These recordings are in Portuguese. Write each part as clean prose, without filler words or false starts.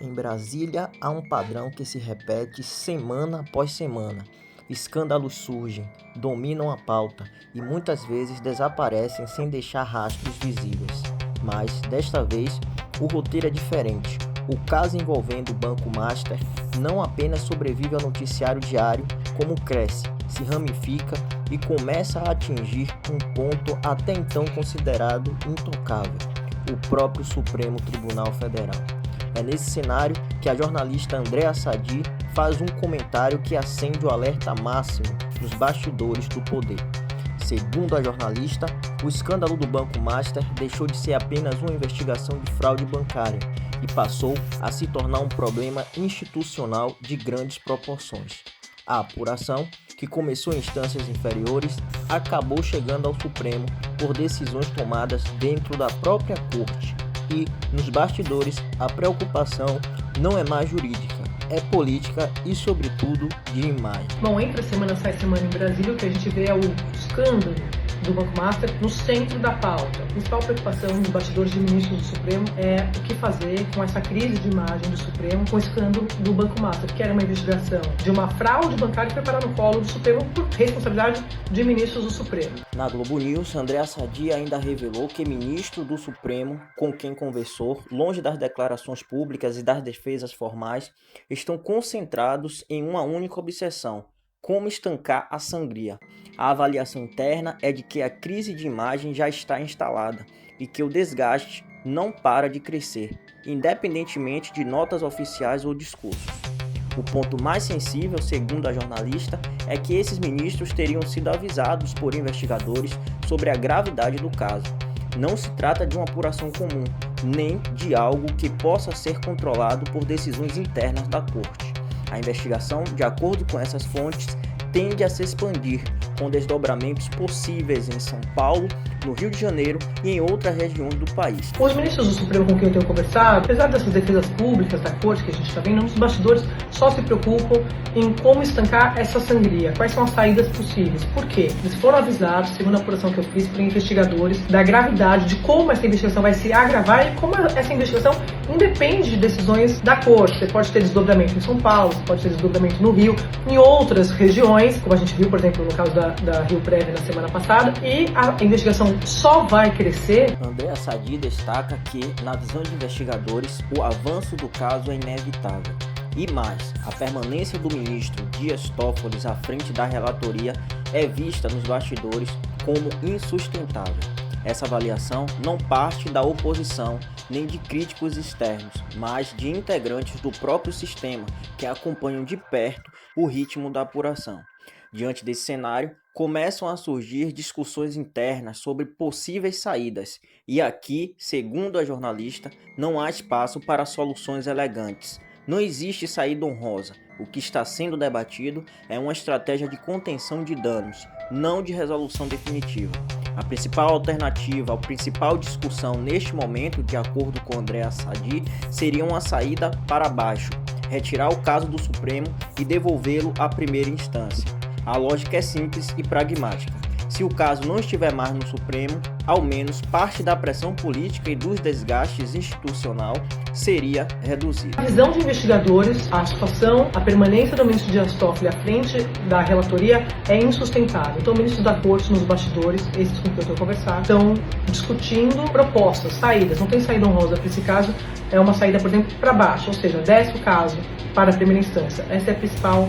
Em Brasília, há um padrão que se repete semana após semana. Escândalos surgem, dominam a pauta e muitas vezes desaparecem sem deixar rastros visíveis. Mas, desta vez, o roteiro é diferente. O caso envolvendo o Banco Master não apenas sobrevive ao noticiário diário, como cresce, se ramifica e começa a atingir um ponto até então considerado intocável: o próprio Supremo Tribunal Federal. É nesse cenário que a jornalista Andréa Sadi faz um comentário que acende o alerta máximo nos bastidores do poder. Segundo a jornalista, o escândalo do Banco Master deixou de ser apenas uma investigação de fraude bancária e passou a se tornar um problema institucional de grandes proporções. A apuração, que começou em instâncias inferiores, acabou chegando ao Supremo por decisões tomadas dentro da própria Corte. E, nos bastidores, a preocupação não é mais jurídica, é política e, sobretudo, de imagem. Bom, entre a semana sai semana em Brasília, o que a gente vê é o escândalo do Banco Master no centro da pauta. A principal preocupação dos bastidores de ministros do Supremo é o que fazer com essa crise de imagem do Supremo, com o escândalo do Banco Master, que era uma investigação de uma fraude bancária que foi parar no colo do Supremo por responsabilidade de ministros do Supremo. Na Globo News, Andréa Sadi ainda revelou que ministro do Supremo, com quem conversou, longe das declarações públicas e das defesas formais, estão concentrados em uma única obsessão: como estancar a sangria. A avaliação interna é de que a crise de imagem já está instalada e que o desgaste não para de crescer, independentemente de notas oficiais ou discursos. O ponto mais sensível, segundo a jornalista, é que esses ministros teriam sido avisados por investigadores sobre a gravidade do caso. Não se trata de uma apuração comum, nem de algo que possa ser controlado por decisões internas da Corte. A investigação, de acordo com essas fontes, tende a se expandir, com desdobramentos possíveis em São Paulo, no Rio de Janeiro e em outras regiões do país. Os ministros do Supremo com quem eu tenho conversado, apesar dessas defesas públicas da Corte que a gente está vendo, nos bastidores só se preocupam em como estancar essa sangria, quais são as saídas possíveis. Por quê? Eles foram avisados, segundo a apuração que eu fiz, por investigadores, da gravidade de como essa investigação vai se agravar e como essa investigação independe de decisões da Corte. Você pode ter desdobramento em São Paulo, você pode ter desdobramento no Rio, em outras regiões, como a gente viu, por exemplo, no caso da Rio Prévia na semana passada, e a investigação só vai crescer. Andréa Sadi destaca que, na visão de investigadores, o avanço do caso é inevitável. E mais, a permanência do ministro Dias Toffoli à frente da relatoria é vista nos bastidores como insustentável. Essa avaliação não parte da oposição nem de críticos externos, mas de integrantes do próprio sistema que acompanham de perto o ritmo da apuração. Diante desse cenário, começam a surgir discussões internas sobre possíveis saídas, e aqui, segundo a jornalista, não há espaço para soluções elegantes. Não existe saída honrosa. O que está sendo debatido é uma estratégia de contenção de danos, não de resolução definitiva. A principal alternativa, a principal discussão neste momento, de acordo com Andréa Sadi, seria uma saída para baixo, retirar o caso do Supremo e devolvê-lo à primeira instância. A lógica é simples e pragmática. Se o caso não estiver mais no Supremo, ao menos parte da pressão política e dos desgastes institucional seria reduzida. A visão de investigadores, a situação, a permanência do ministro Dias Toffoli à frente da relatoria é insustentável. Então, ministros da Corte, nos bastidores, esses com que eu estou conversando, estão discutindo propostas, saídas. Não tem saída honrosa para esse caso, é uma saída, por exemplo, para baixo, ou seja, desce o caso para a primeira instância. Essa é a principal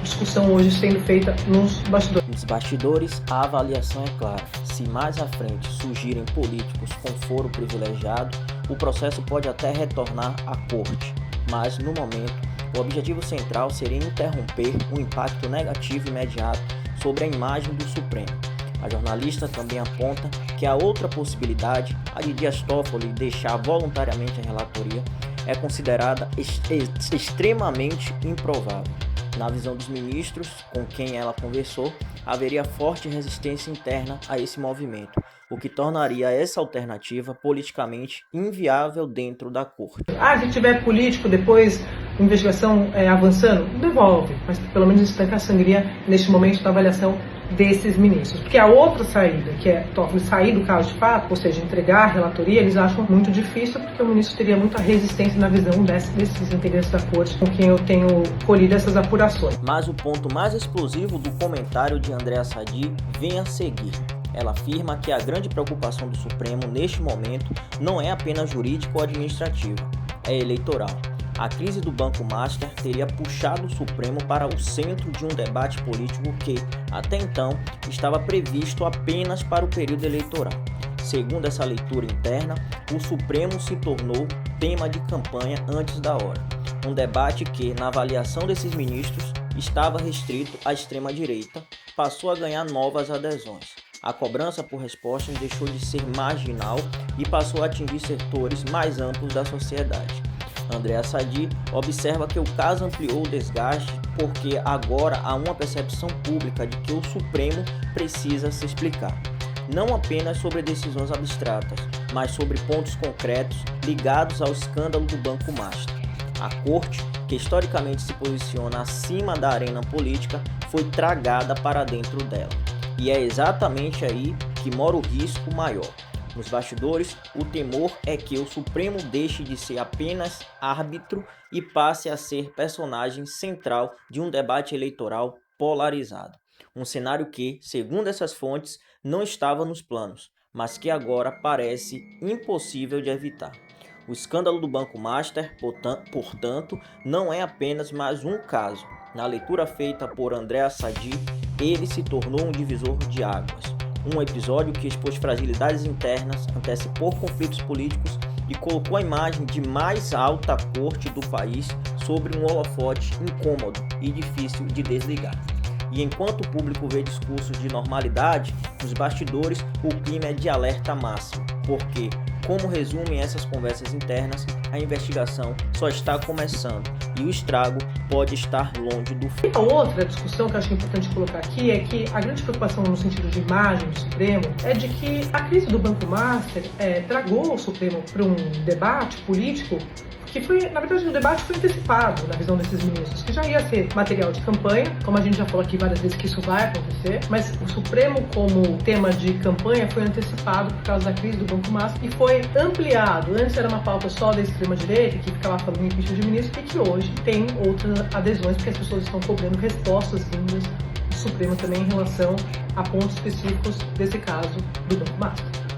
discussão hoje sendo feita nos bastidores. Nos bastidores, a avaliação é clara. Se mais à frente surgirem políticos com foro privilegiado, o processo pode até retornar à corte. Mas, no momento, o objetivo central seria interromper o impacto negativo imediato sobre a imagem do Supremo. A jornalista também aponta que a outra possibilidade, a de Dias Toffoli deixar voluntariamente a relatoria, é considerada extremamente improvável. Na visão dos ministros, com quem ela conversou, haveria forte resistência interna a esse movimento, o que tornaria essa alternativa politicamente inviável dentro da Corte. Se tiver político depois, investigação avançando, devolve, mas pelo menos estancar a sangria neste momento da avaliação desses ministros. Porque a outra saída, que é Toffoli sair do caso de fato, ou seja, entregar a relatoria, eles acham muito difícil, porque o ministro teria muita resistência na visão desses integrantes da corte com quem eu tenho colhido essas apurações. Mas o ponto mais explosivo do comentário de Andréa Sadi vem a seguir. Ela afirma que a grande preocupação do Supremo neste momento não é apenas jurídica ou administrativa, é eleitoral. A crise do Banco Master teria puxado o Supremo para o centro de um debate político que, até então, estava previsto apenas para o período eleitoral. Segundo essa leitura interna, o Supremo se tornou tema de campanha antes da hora. Um debate que, na avaliação desses ministros, estava restrito à extrema-direita, passou a ganhar novas adesões. A cobrança por respostas deixou de ser marginal e passou a atingir setores mais amplos da sociedade. Andréa Sadi observa que o caso ampliou o desgaste porque agora há uma percepção pública de que o Supremo precisa se explicar, não apenas sobre decisões abstratas, mas sobre pontos concretos ligados ao escândalo do Banco Master. A Corte, que historicamente se posiciona acima da arena política, foi tragada para dentro dela. E é exatamente aí que mora o risco maior. Nos bastidores, o temor é que o Supremo deixe de ser apenas árbitro e passe a ser personagem central de um debate eleitoral polarizado. Um cenário que, segundo essas fontes, não estava nos planos, mas que agora parece impossível de evitar. O escândalo do Banco Master, portanto, não é apenas mais um caso. Na leitura feita por Andréa Sadi, ele se tornou um divisor de águas. Um episódio que expôs fragilidades internas, antecipou conflitos políticos e colocou a imagem de mais alta corte do país sobre um holofote incômodo e difícil de desligar. E enquanto o público vê discursos de normalidade, nos bastidores o clima é de alerta máximo, porque, como resumem essas conversas internas, a investigação só está começando e o estrago pode estar longe do fim. A outra discussão que eu acho importante colocar aqui é que a grande preocupação no sentido de imagem do Supremo é de que a crise do Banco Master tragou o Supremo para um debate político que foi, na verdade, o debate foi antecipado na visão desses ministros, que já ia ser material de campanha, como a gente já falou aqui várias vezes que isso vai acontecer, mas o Supremo como tema de campanha foi antecipado por causa da crise do Banco Master e foi ampliado. Antes era uma pauta só da extrema-direita, que ficava falando em impeachment de ministro, e que hoje tem outras adesões, porque as pessoas estão cobrando respostas vindas do Supremo também em relação a pontos específicos desse caso do Banco Master.